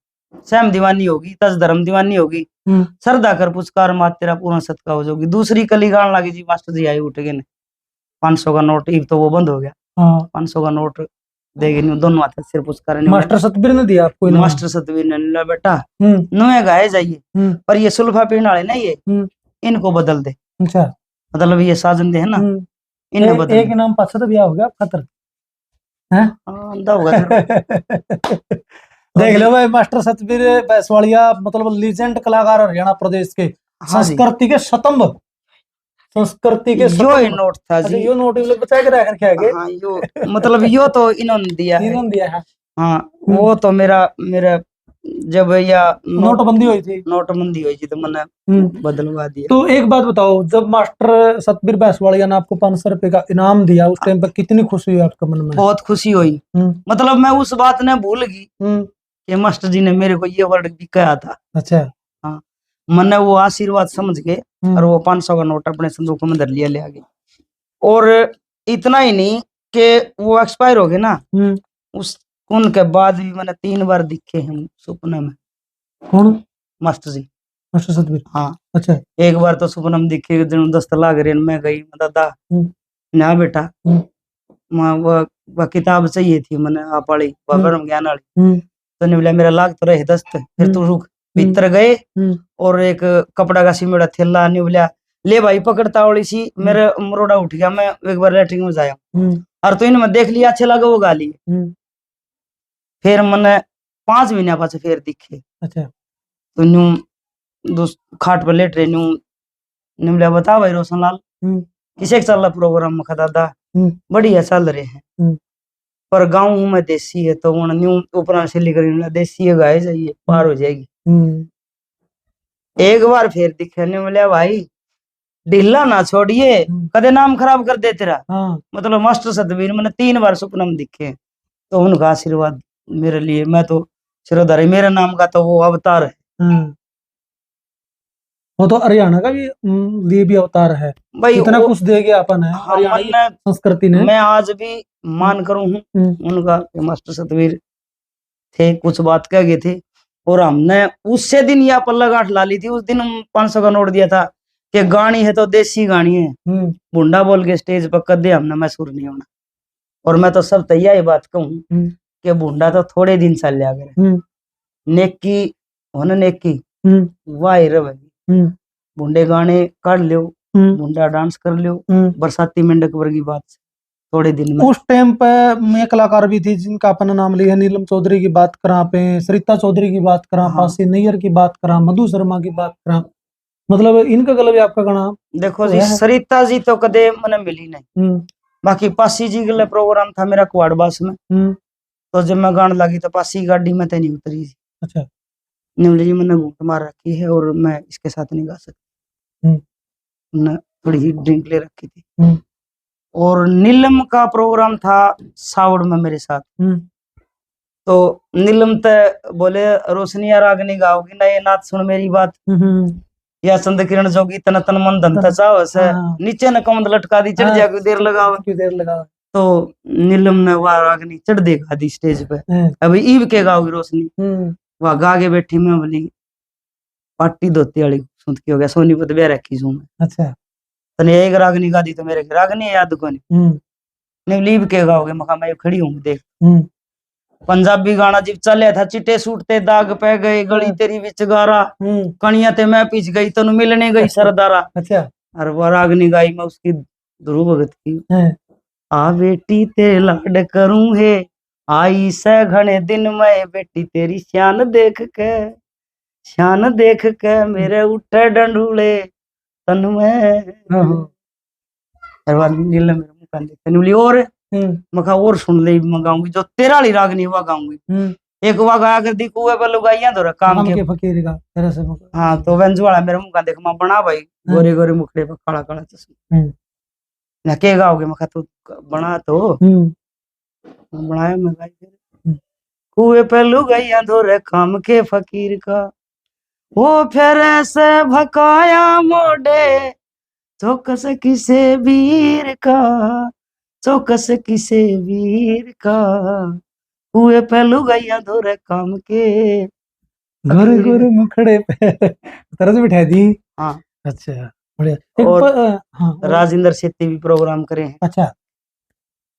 सैम दीवानी होगी तज धर्म दीवानी होगी सरदा कर पुचकार मात तेरा पूर्ण सत्का हो जाओगी दूसरी कली गान लगी जी मास्टर जी आई उठ गए 500 का नोट एक तो वो बंद हो गया 500 का नोट देगी दोनों हाथ सिर पुचकार मास्टर सतबीर ने दिया आपको मास्टर सतबीर ने बेटा नुए गाए जाइए पर ये सुल्फा पीने वाले ना ये इनको बदल दे अच्छा मतलब ये साजन दे है ना इन्हें बदल एक नाम पास तो ब्याह हो गया खतर हैं होगा देख लो भाई मास्टर सतबीर बैसवालिया मतलब लीजेंड कलाकार हरियाणा प्रदेश के संस्कृति के स्तंभ संस्कृति के यो नोट था जी यो नोट बचा के रख रखे आगे हाँ यो मतलब यो तो इन्होंने दिया है हाँ वो तो मेरा जब या नोटबंदी हुई थी तो मैंने बदलवा दिया तो एक बात बताओ जब मास्टर सतबीर बैसवालिया ने आपको 500 रुपए का इनाम दिया उस टाइम पर कितनी खुशी हुई आपके मन में बहुत खुशी हुई मतलब मैं उस बात ने भूल गई कि मास्टर जी ने मेरे को ये वर्ड भी कहा था अच्छा हाँ मैंने वो आशीर्वाद समझ के और वो 500 का नोट अपने संदूक में धर लिया ले आगे और इतना ही नहीं कि वो एक्सपायर हो गए ना उनके बाद भी मैंने 3 बार दिखे हैं सपने में। कौन? मास्टर जी। मास्टर सतवीर। हाँ, अच्छा। एक बार तो सपने में दिखे दिन दस्त लाग रहे मैं गई दादा ना बेटा वो किताब चाहिए थी मैंने आप वाली ब्रह्म ज्ञान वाली। तो ने बोला मेरा लाग तो रहे दस्त फिर तू रुक। भीतर गए और एक कपड़ा का सिमेड़ा थैला ने बोला ले भाई पकड़ता वाली सी मेरे मरोड़ा उठ गया। मैं एक बार लैट्रिन में जाया और तो इनमें देख लिया अच्छा लगा वो गाली। फिर मैंने 5 महीने पास फिर दिखे। अच्छा। तो न्यू खाट पर लेट रहे न्यू बोला बता भाई रोशन लाल किसे चल रहा प्रोग्राम में दादा बढ़िया चल रहे हैं पर गाँव में देसी है तो न्यू ऊपर से लिख देसी है गाय जाइए पार हो जाएगी। एक बार फिर दिखे ने बोला भाई ढीला ना छोड़िए कदे नाम खराब कर दे तेरा। मतलब मास्टर सतवीर मैंने 3 बार सपना में दिखे तो उनका आशीर्वाद मेरे लिए मैं तो सिरोधारी मेरे नाम का तो वो अवतार है। वो तो हरियाणा का भी लिए भी अवतार है भाई इतना कुछ दे गया अपन है हरियाणा की संस्कृति ने। मैं आज भी मान करूं हूं उनका मास्टर सतवीर थे कुछ बात कह गए थे और हमने उससे दिन यह पल्ला गांठ ला ली थी। उस दिन 500 का नोट दिया था कि गानी है तो देसी गानी है बुंडा बोल के स्टेज पर कदे हमने महसूर नहीं होना। और मैं तो सब तैयार बात कहूं कि बुंडा तो थोड़े दिन चल जा गए नेकी होने नेकी वाह रही बुंडे गाने काट लियो बुंडा डांस कर लियो बरसाती मेंढक वर्गी बात थोड़े दिन में। उस टाइम पे मैं कलाकार भी थी जिनका अपना नाम लिया नीलम चौधरी की बात करा पे सरिता चौधरी की बात करा पासी नैयर की बात करा मधु शर्मा की बात करा मतलब इनका गला भी आपका गाना देखो जी सरिता जी तो कदे मैंने मिली नहीं बाकी पासी जी के प्रोग्राम था मेरा क्वाडबास में तो जब मैं गाने लगी तो पासी गाड़ी में तो नहीं उतरी थी। अच्छा। नीलम जी मैंने घूट मार रखी है और मैं इसके साथ नहीं गा सकती थोड़ी ही ड्रिंक ले रखी थी। और नीलम का प्रोग्राम था सावड़ में मेरे साथ तो नीलम तो बोले रोशनिया रागनी गाओगी ना ये नाच सुन मेरी बात या चंद किरण जोगी तन तन मन धन चाव से नीचे न कमंद लटका दी चढ़ जा देर लगाओ तो नीलम ने वह रागनी चढ़ देखा दी स्टेज पे अभी ईव के गाओगी रोशनी वह गा के बैठी मैं बोली पार्टी धोती वाली सुन की हो गया सोनीपत ब्याह रखी सू मैं। अच्छा। तने एक रागनी गा दी तो मेरे रागनी याद को नहीं लीव के गाओगे मखा मैं खड़ी हूँ देख पंजाबी गाना जब चले था चिट्टे सूटते दाग पे गए गली तेरी विच गारा कणिया ते मैं पीछ गई तनु मिलने गई सरदारा। अच्छा। और वो रागनी गाई मैं उसकी ध्रुव भगत की आ बेटी तेरे लाड करूं है आई से घने दिन में बेटी तेरी शान देख के मेरे उठे डंडूले तन में नीला मेरे मुंह देख और मखा और सुन ले मंगाऊंगी जो तेरा वाली रागनी हुआ गाऊंगी एक हुआ गाया कर दी कुएं पर लुगाइयां दो काम के फकीर का तेरा से। हाँ तो वेंज वाला मेरे मुंह का देख मैं बना भाई गोरे गोरे मुखड़े पर काला काला चश्मा ना के गाओगे मखा तू बना तो बनाया मैं गाई कुएं पे लुगाइयां दो काम के फकीर का वो फिर ऐसे भकाया मोड़े चौकस किसे वीर का चौकस किसे वीर का हुए पहलू गैया धोरे काम के गोरे गोरे मुखड़े पे तरह से बिठा दी। हाँ अच्छा बढ़िया। और हाँ राजेंद्र सेठी भी प्रोग्राम करे हैं। अच्छा।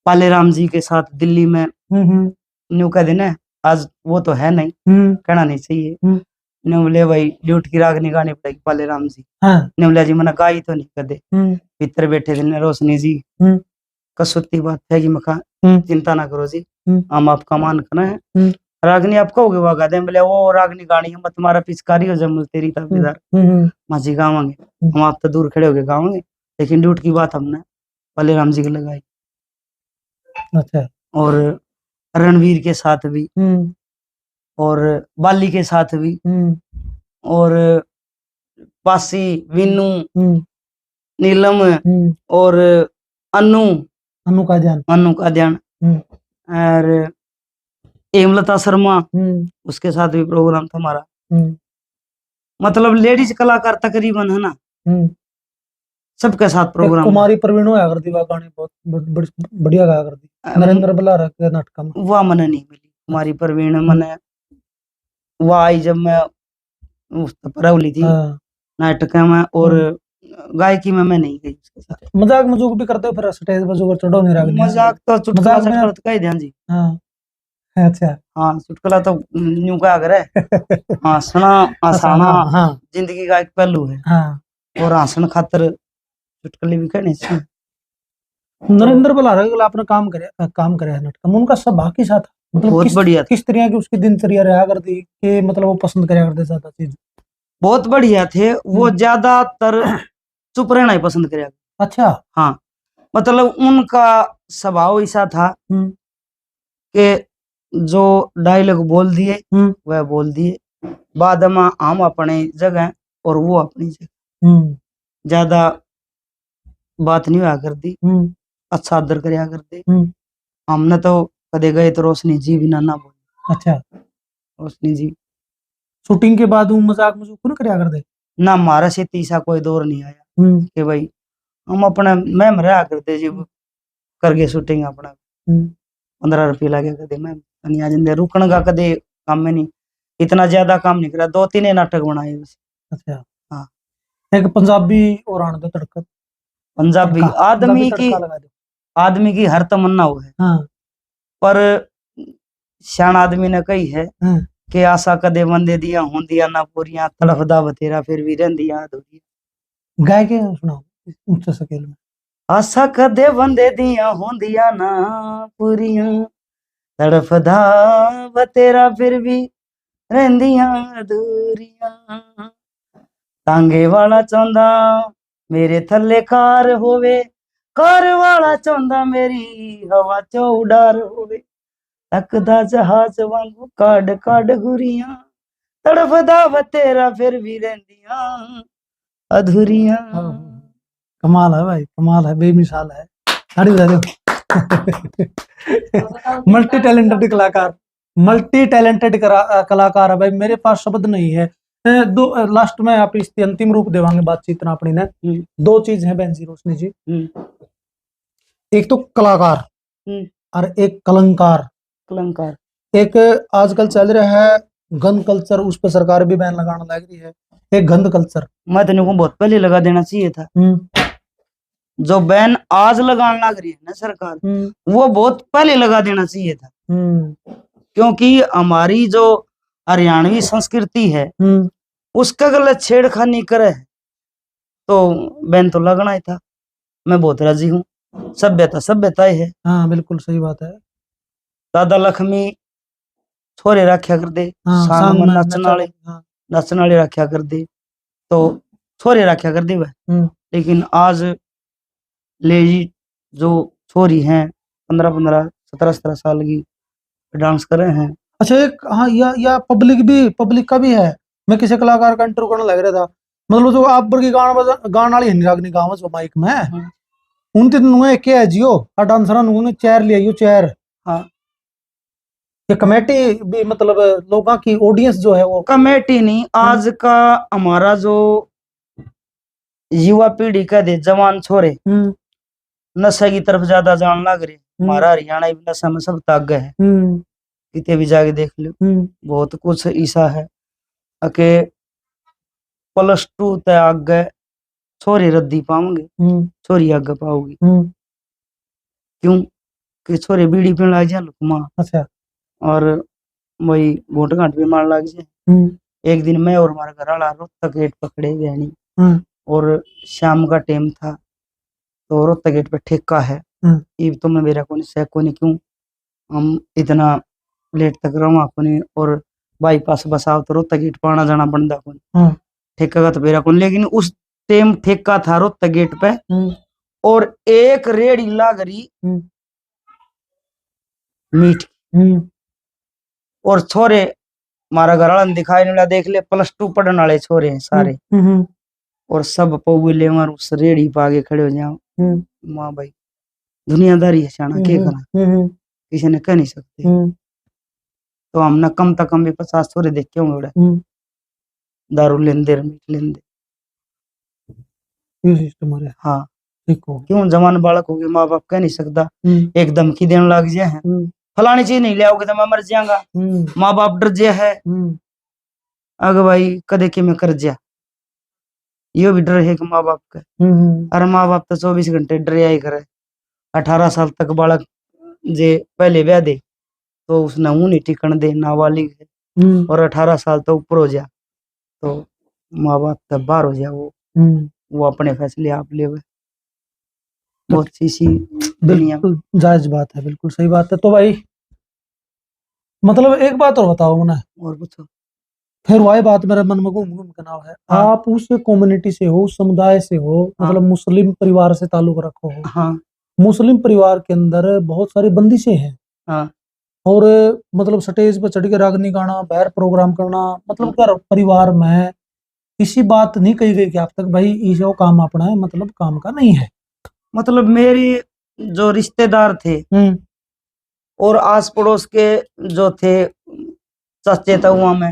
पालेराम जी के साथ दिल्ली में न्यू कह देना आज वो तो है नहीं कहना नहीं चाहिए ने बोले भाई ड्यूट की रागनी गानी पड़ेगी पालेराम जी। ने बोला जी मैंने गाई तो नहीं कदे भीतर बैठे थे रोशनी जी कसुत्ती बात है कि मखा चिंता ना करो जी हम आपका मान करना है रागनी आप कहोगे वो गा दे बोले वो रागनी गानी है मत तुम्हारा पिचकारी हो जमल तेरी ताबेदार माजी गावांगे हम आप तो दूर खड़े होके गावांगे लेकिन ड्यूट की बात हमने पालेराम जी को लगाई। अच्छा। और रणवीर के साथ भी और बाली के साथ भी और पासी विनू नीलम और अनु का ध्यान और हेमलता शर्मा उसके साथ भी प्रोग्राम था हमारा। मतलब लेडीज कलाकार तकरीबन है ना सबके साथ प्रोग्राम। कुमारी प्रवीण गाने बहुत बढ़िया गाया करती नरेंद्र बल्लारा के नाटक में वह मन नहीं मिली कुमारी परवीन मैंने वो आई जब मैं उस परवली थी हाँ। नाटक में, और गायकी में मैं नहीं गई उसके साथ। मजाक मजूक भी करते हो फिर स्टेज पर जो चढ़ो नहीं रख मजाक तो चुटकुला मजाक में- चटकुला तो कह ध्यान जी। हाँ अच्छा। हाँ चुटकुला तो न्यू का अगर है हंसना हंसाना हाँ जिंदगी का एक पहलू है, हाँ। और हंसन खातर चुटकुले भी कहने चाहिए। नरेंद्र बलारगल आपने काम करे है नाटक में, उनका स्वभाव के साथ मतलब बहुत बढ़िया था, किस तरह की उसकी दिनचर्या रहा करती कि मतलब वो पसंद करया करते ज्यादा चीज? बहुत बढ़िया थे वो। ज्यादातर चुप रहना ही पसंद करे। अच्छा। हाँ मतलब उनका स्वभाव ऐसा था कि जो डायलॉग बोल दिए वह बोल दिए, बाद में हम अपने जगह और वो अपनी जगह, ज्यादा बात नहीं हुआ करती, अच्छा आदर करया करते। हमने तो कदे गए तो रोशनी जी भी ना बोले। अच्छा। रोशनी जी शूटिंग के बाद वो मजाक मजूक नहीं करया करते? ना, हमारा से तीसरा कोई दौर नहीं आया कि भाई हम अपना मैम रहा करते जी करके शूटिंग अपना 15 रुपये लगे कदे मैम नहीं आ जाते, रुकने का कदे काम में नहीं, इतना ज्यादा काम नहीं करा, 2-3 ही नाटक बनाए बस। अच्छा। हाँ एक पंजाबी और आने दो तड़का पंजाबी तड़का आदमी की, तड़का लगा दो। आदमी की हर तमन्ना हो है, हाँ पर सियाण आदमी ने कही है हाँ। कि आशा कदे बंदे दिया होंदिया ना पूरियां, तड़फदा बतेरा फिर भी रहंदियां अधूरियां। गाय के सुनाओ ऊंचे स्केल में। आशा कदे बंदे दिया होंदिया ना पूरियां, तड़फदा बतेरा फिर भी रहंदियां अधूरियां। तांगे वाला चाਹੁੰਦਾ मेरे थल्ले कार होवे, कार वाला चाਹੁੰਦਾ मेरी हवा चो उडार होवे, तकदा जहाज वांगू काड काड हुरियां, तड़फदा बतेरा फिर भी रहंदियां अधूरियां। कमाल है भाई, कमाल है, बेमिसाल है। ताड़ी बजा दो। मल्टी टैलेंटेड कलाकार, मल्टी टैलेंटेड कलाकार है भाई, मेरे पास शब्द नहीं है। दो लास्ट में आप इसकी अंतिम रूप देवांगे बातचीत ना अपनी ने। दो चीज है बहन जी रोशनी जी, एक तो कलाकार और एक कलंकार। कलंकार एक आजकल चल रहा है गंद कल्चर, उस पर सरकार भी बैन लगाने लग रही है, एक गंद कल्चर। मैं तेने को बहुत पहले लगा देना चाहिए था। जो बैन आज लगाने लग रही है ना सरकार, वो बहुत पहले लगा देना चाहिए था, क्योंकि हमारी जो हरियाणवी संस्कृति है उसका गलत छेड़खानी करे तो बैन तो लगना ही था। मैं बहुत राजी हूँ, सभ्यता सभ्यता ही है। हाँ बिल्कुल सही बात है। दादा लक्ष्मी छोरे रखा कर दे, सांग में नचन वाले रखा कर दे, तो छोरे रखा कर दे वह। लेकिन आज लेजी जो छोरी हैं 15-15 17-17 साल की डांस कर रहे हैं। अच्छा एक हाँ, या पब्लिक का भी है। मैं किसी कलाकार का इंटरव्यू करने लग रहा था, मतलब जो आप की गाना वाली हिंदी रागनी गाँव जो माइक में उन तीन क्या है जियो और डांसर नुए चेयर ले आइयो चेयर। हाँ ये कमेटी भी मतलब लोगों की ऑडियंस जो है वो कमेटी नहीं, आज का हमारा जो युवा पीढ़ी का दे जवान छोरे नशा की तरफ ज्यादा जान लग रहे। हमारा हरियाणा भी नशा में सब आगे है, कितने भी जाके देख लो बहुत कुछ ऐसा है कि +2 तक आगे छोरे रद्दी पाओगे, छोरी आगे पाओगी। क्यों कि छोरे बीड़ी पीने लग जाए लुकमा। अच्छा। और वही घोट घाट भी मार लग जाए। एक दिन मैं और हमारा घर वाला रोहतक गेट पकड़े गए नहीं, और शाम का टाइम था तो रोहतक गेट पे ठेका है, ये तो मैं मेरा कोनी से कोनी क्यों हम इतना लेट तक रहा कोनी, और बाईपास बसाओ तो रोहतक गेट पर आना जाना बनता कोनी, ठेका का तो मेरा कोनी। लेकिन उस टाइम ठेका था रोहतक गेट पे, और एक रेड़ी लाग रही मीठ, और छोरे मारा घर वाला दिखाई नहीं देख ले +2 पढ़ने वाले छोरे हैं सारे, और सब पौवे ले मार उस रेड़ी पे आगे खड़े हो जाओ। माँ भाई दुनियादारी है शाना, क्या करा, किसी ने कह नहीं सकते। तो हमने कम तक कम भी 50 छोरे देखे होंगे दारू लेंदे मीठ लेंदे। हाँ क्यों जवान बालक हो गए, माँ बाप कह नहीं सकता, एक धमकी देने लग जाए फलानी चीज नहीं ले आओगे तो मैं मर जाऊंगा। माँ बाप डर जा है, अगर भाई कदे के मैं कर जा, यो भी डर है कि माँ बाप का। अरे माँ बाप तो 24 घंटे डर ही करे। 18 साल तक बालक जे पहले ब्याह दे तो उसने ऊँ नहीं टिकन दे, नाबालिग है, और 18 साल तो ऊपर हो जा तो माँ बाप तब बाहर हो जा, वो अपने फैसले आप ले। बहुत सी दुनिया। बिल्कुल जायज बात है, बिल्कुल सही बात है। तो भाई मतलब एक बात और बताओ ना, और पूछो। फिर वही बात मेरे मन में घूम घूम के ना है। हाँ। आप उस कम्युनिटी से हो, उस समुदाय से हो, हाँ। मतलब मुस्लिम परिवार से ताल्लुक रखो हो। हाँ। मुस्लिम परिवार के अंदर बहुत सारी बंदिशें हैं। हाँ। और मतलब स्टेज पर चढ़ के रागनी गाना, बाहर प्रोग्राम करना, मतलब क्या परिवार में इसी बात नहीं कही गई कि आप तक भाई ये काम अपना है, मतलब काम का नहीं है। मतलब मेरी जो रिश्तेदार थे और आस पड़ोस के जो थे चाचे ताऊआ में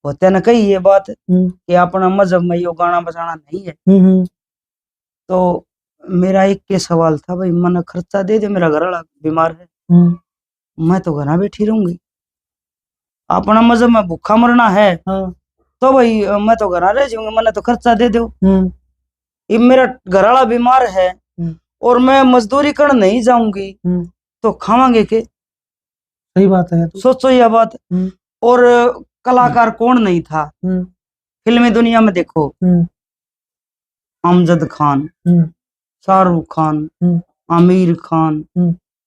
होते न कही ये बात कि अपना मजहब में यो गाना बजाना नहीं है। तो मेरा एक के सवाल था, भाई मन खर्चा दे दे, मेरा घर वाला बीमार है, मैं तो घर बैठी रहूंगी। अपना मजहब में भूखा मरना है तो भाई मैं तो घर रह जाऊंगी, मैंने तो खर्चा दे दो। ये मेरा घर वाला बीमार है और मैं मजदूरी करने नहीं जाऊंगी तो खावांगे के? सही बात है। सोचो यह बात। और कलाकार कौन नहीं था फिल्मी दुनिया में? देखो अमजद खान, शाहरुख खान, आमिर खान,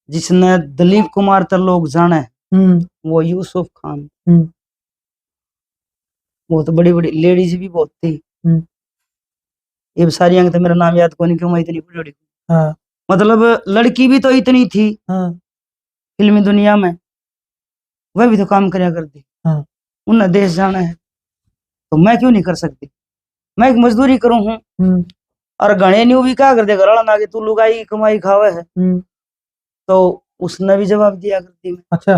जिसने दिलीप कुमार तक लोग जाने वो यूसुफ खान, बहुत बड़ी बड़ी लेडीज भी बहुत थी। ये सारी अंग तो मेरा नाम याद को नहीं, क्यों मैं इतनी बड़ी बड़ी। मतलब लड़की भी तो इतनी थी फिल्मी दुनिया में, वह भी तो काम करया करती। उन्हें देश जाना है तो मैं क्यों नहीं कर सकती? मैं एक मजदूरी करूं हूँ और गणे न्यू भी क्या कर दे घर वाला ना कि तू लुगाई कमाई खावे है। तो उसने भी जवाब दिया करती मैं, अच्छा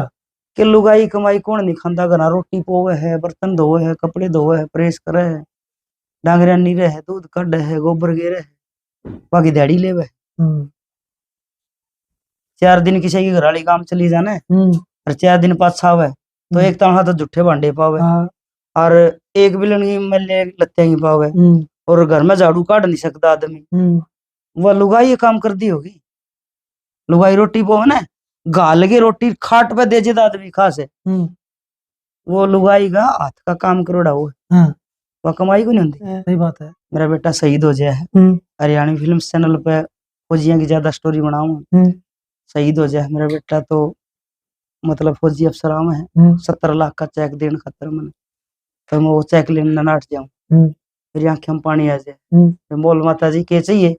कि लुगाई कमाई कौन नहीं खांदा, घना रोटी पोवे है, बर्तन धोवे है, कपड़े धोवे है, प्रेस करे है, डांगरिया नीरे है, दूध कड है, गोबर गेरे है, बाकी दिहाड़ी लेवे है। 4 दिन किसी की घराली काम चली जाने और 4 दिन पाछा आवे तो एक तनखा तो झूठे भांडे पावे और एक बिलन की मल्ले लत्ते ही पावे और घर में झाड़ू काट नहीं सकता आदमी। वह लुगाई ये काम कर दी होगी। लुगाई रोटी पोवे ना, गाल के रोटी खाट पे दे जेदा आदमी खा से, वो लुगाई का हाथ का काम करोड़ा वो वह कमाई को नहीं होती। सही बात है। मेरा बेटा शहीद हो जाए हरियाणवी फिल्म चैनल पे फौजियों की ज्यादा स्टोरी बनाऊं, शहीद हो जाए मेरा बेटा तो मतलब फौजी अफसर में है 70 लाख का चेक देने खातर मैंने, तो मैं वो चेक लेने नाट जाऊं, मेरी आंखें में पानी आ जाए, मैं बोल माता जी के चाहिए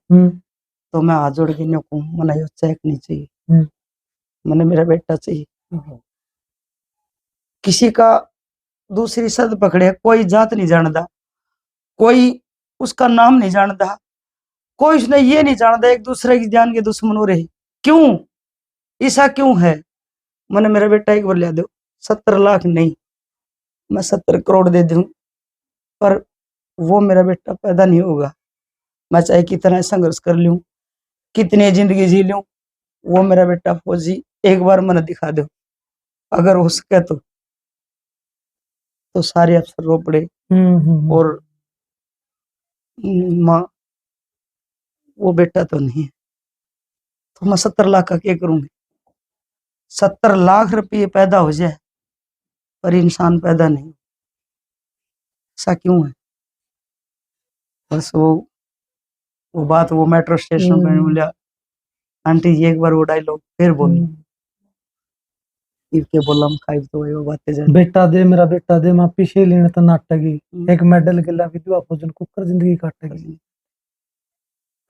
तो मैं हाथ जोड़ के न्यों कहूं मना यो चेक नहीं चाहिए, मैंने मेरा बेटा चाहिए। किसी का दूसरी सद पकड़े, कोई जात नहीं जानता, कोई उसका नाम नहीं जानता, कोई उसने ये नहीं जानता एक दूसरे की जान के दुश्मन हो रहे। क्यों ऐसा क्यों है? मैंने मेरा बेटा एक बार ले दो, 70 लाख नहीं मैं 70 करोड़ दे दूं पर वो मेरा बेटा पैदा नहीं होगा। मैं चाहे कितना संघर्ष कर लूं, कितनी जिंदगी जी लूं, वो मेरा बेटा फौजी एक बार मैंने दिखा दो, अगर हो सके तो सारे अफसर रो पड़े और माँ वो बेटा तो नहीं है तो मैं 70 लाख का क्या करूंगी? 70 लाख रुपये पैदा हो जाए पर इंसान पैदा नहीं, ऐसा क्यों है? बस वो बात वो मेट्रो स्टेशन पे बोला आंटी जी एक बार वो डायलॉग फिर बोली, के बोला खाई तो वो बातें जाने बेटा दे मेरा बेटा दे मां पीछे लेने तो नाटकी एक मेडल के ला विधवा भोजन कुकर जिंदगी काटेगी।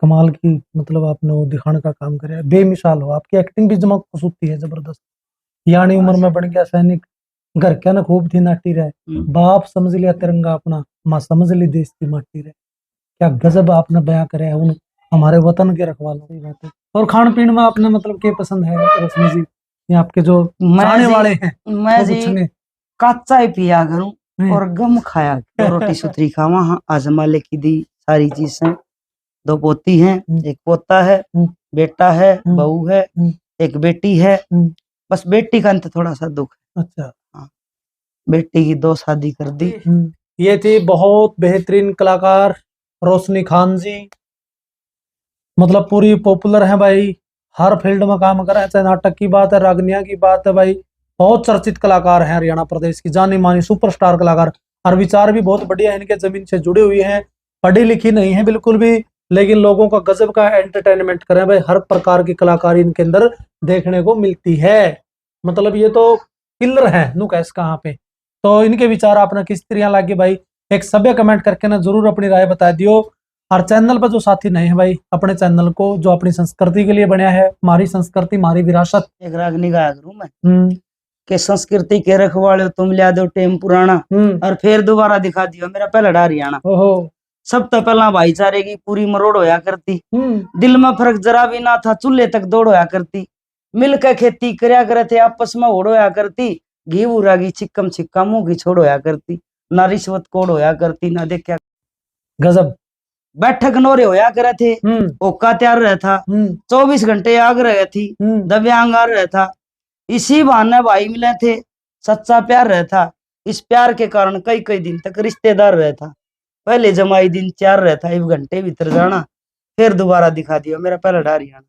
कमाल की मतलब आपने वो दिखाने का काम करे, बेमिसाल हो, आपकी एक्टिंग भी जमा खूबसूरती है जबरदस्त। यानी उम्र में बन गया सैनिक, घर क्या ना खूब थी नाटी रहे, बाप समझ लिया तिरंगा अपना, माँ समझ ली देश की माटी रहे। क्या गजब आपने बयां करे है उन हमारे वतन के रखवालों। सही बात है। और खान पीन में आपने मतलब क्या पसंद है रश्मि जी? ये आपके जो खाने वाले हैं मैं जी कच्चा ही पिया करूं और गम खाया करूं, रोटी सुथरी खावा। हाँ आज मालिक की दी सारी चीजें, 2 पोती हैं, एक पोता है, बेटा है, बहू है, एक बेटी है बस बेटी का अंत थोड़ा सा दुख है। अच्छा। बेटी की 2 शादी कर दी। ये थी बहुत बेहतरीन कलाकार रोशनी खान जी। मतलब पूरी पॉपुलर है भाई, हर फील्ड में काम कर रहे हैं, चाहे नाटक की बात है, रागनिया की बात है भाई, बहुत चर्चित कलाकार हैं हरियाणा प्रदेश की, जानी मानी सुपरस्टार कलाकार। और विचार भी बहुत बढ़िया है इनके, जमीन से जुड़ी हुई हैं, पढ़ी लिखी नहीं है बिल्कुल भी, लेकिन लोगों का गजब का एंटरटेनमेंट करें भाई, हर प्रकार की कलाकारी इनके अंदर देखने को मिलती है। मतलब ये तो किलर है नु कैस कहाँ पे। तो इनके विचार आपने किस तरह लगे भाई, एक सभ्य कमेंट करके ना जरूर अपनी राय बता दियो। और चैनल पर जो साथी नए हैं भाई, अपने चैनल को जो अपनी संस्कृति के लिए बनाया है, हमारी संस्कृति हमारी विरासत, एक रागनी गाया करूं मैं के संस्कृति के रखवाले तुम लिया दो टेम पुराना और फिर दोबारा दिखा दियो मेरा पहला हरियाणा। ओहो। सब तो पहला भाईचारे की पूरी मरोड़ होया करती, दिल में फर्क जरा भी ना था, चूल्हे तक दौड़ होया करती, मिलकर खेती करया करे थे, आपस में होड़ होया करती, घी उरागी चिक्कम छिक्का मुंह की छोड़ होया करती, ना रिश्वत कोड़ होया करती, ना देखा गजब। बैठक नोरे होया करे थे, ओका तैयार रहा था, 24 घंटे आग रहे थी, दिव्यांग आ रहा था, इसी बहाने भाई मिले थे, सच्चा प्यार रहा था, इस प्यार के कारण कई कई दिन तक रिश्तेदार रहा था, पहले जमाई दिन 4 रहा था, 1 घंटे भीतर जाना, फिर दोबारा दिखा दिया मेरा पहला हरियाणा।